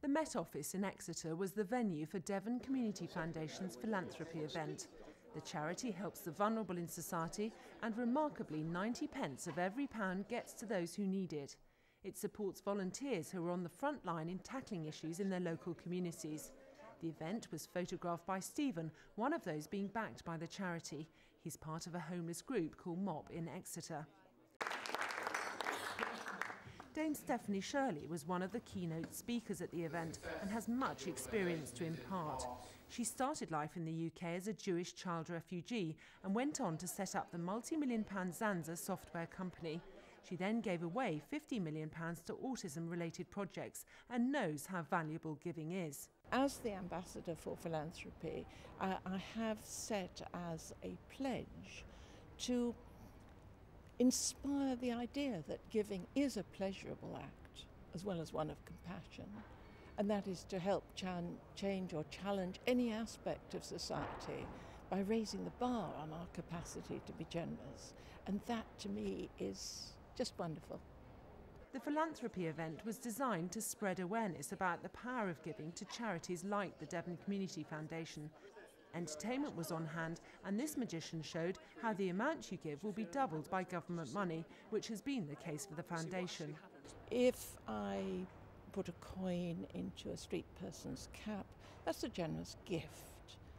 The Met Office in Exeter was the venue for Devon Community Foundation's philanthropy event. The charity helps the vulnerable in society, and remarkably 90 pence of every pound gets to those who need it. It supports volunteers who are on the front line in tackling issues in their local communities. The event was photographed by Stephen, one of those being backed by the charity. He's part of a homeless group called MOP in Exeter. Dame Shirley was one of the keynote speakers at the event and has much experience to impart. She started life in the UK as a Jewish child refugee and went on to set up the multi-million-pound Zanza software company. She then gave away £50 million to autism-related projects and knows how valuable giving is. As the ambassador for philanthropy, I have set as a pledge to inspire the idea that giving is a pleasurable act as well as one of compassion, and that is to help change or challenge any aspect of society by raising the bar on our capacity to be generous, and that to me is just wonderful. The philanthropy event was designed to spread awareness about the power of giving to charities like the Devon Community Foundation. Entertainment was on hand, and this magician showed how the amount you give will be doubled by government money, which has been the case for the foundation. If I put a coin into a street person's cap, that's a generous gift,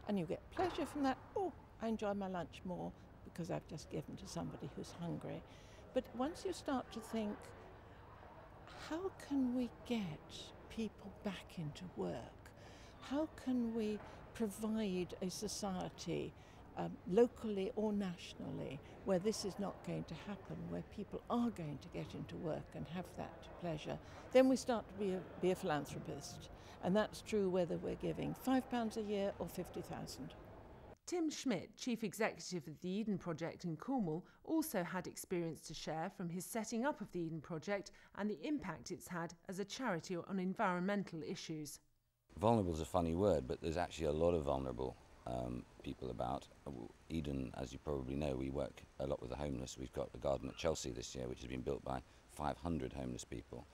and you get pleasure from that. Oh, I enjoy my lunch more because I've just given to somebody who's hungry. But once you start to think, how can we get people back into work? How can we provide a society, locally or nationally, where this is not going to happen, where people are going to get into work and have that pleasure? Then we start to be a philanthropist. And that's true whether we're giving £5 a year or 50,000. Tim Schmidt, Chief Executive of the Eden Project in Cornwall, also had experience to share from his setting up of the Eden Project and the impact it's had as a charity on environmental issues. Vulnerable is a funny word, but there's actually a lot of vulnerable people about. Eden, as you probably know, we work a lot with the homeless. We've got a garden at Chelsea this year, which has been built by 500 homeless people.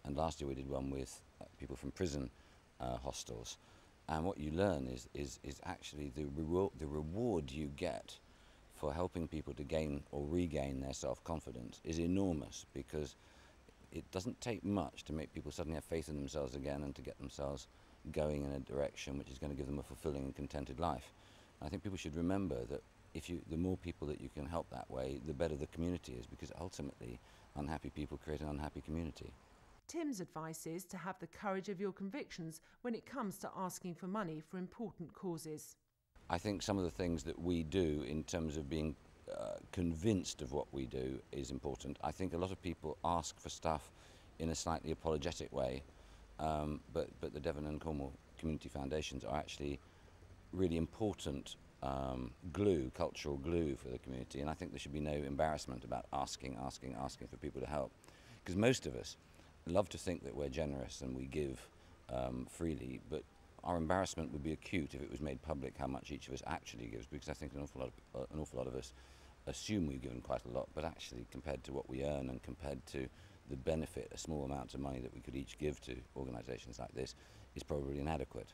And last year we did one with people from prison hostels. And what you learn is actually the reward you get for helping people to gain or regain their self-confidence is enormous, because it doesn't take much to make people suddenly have faith in themselves again and to get themselves going in a direction which is going to give them a fulfilling and contented life. And I think people should remember that the more people that you can help that way, the better the community is, because ultimately unhappy people create an unhappy community. Tim's advice is to have the courage of your convictions when it comes to asking for money for important causes. I think some of the things that we do in terms of being convinced of what we do is important. I think a lot of people ask for stuff in a slightly apologetic way, but the Devon and Cornwall Community Foundations are actually really important cultural glue for the community, and I think there should be no embarrassment about asking for people to help, because most of us love to think that we're generous and we give freely, but our embarrassment would be acute if it was made public how much each of us actually gives, because I think an awful lot of us assume we've given quite a lot, but actually compared to what we earn and compared to the benefit a small amount of money that we could each give to organisations like this is probably inadequate.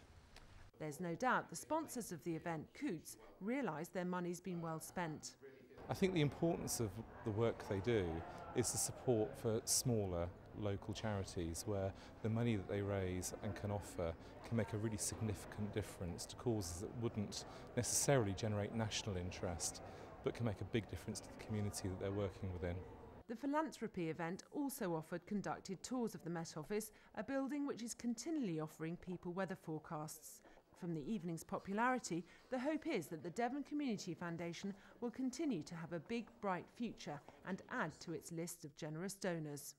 There's no doubt the sponsors of the event, Coots, realise their money's been well spent. I think the importance of the work they do is the support for smaller local charities, where the money that they raise and can offer can make a really significant difference to causes that wouldn't necessarily generate national interest, but can make a big difference to the community that they're working within. The philanthropy event also offered conducted tours of the Met Office, a building which is continually offering people weather forecasts. From the evening's popularity, the hope is that the Devon Community Foundation will continue to have a big, bright future and add to its list of generous donors.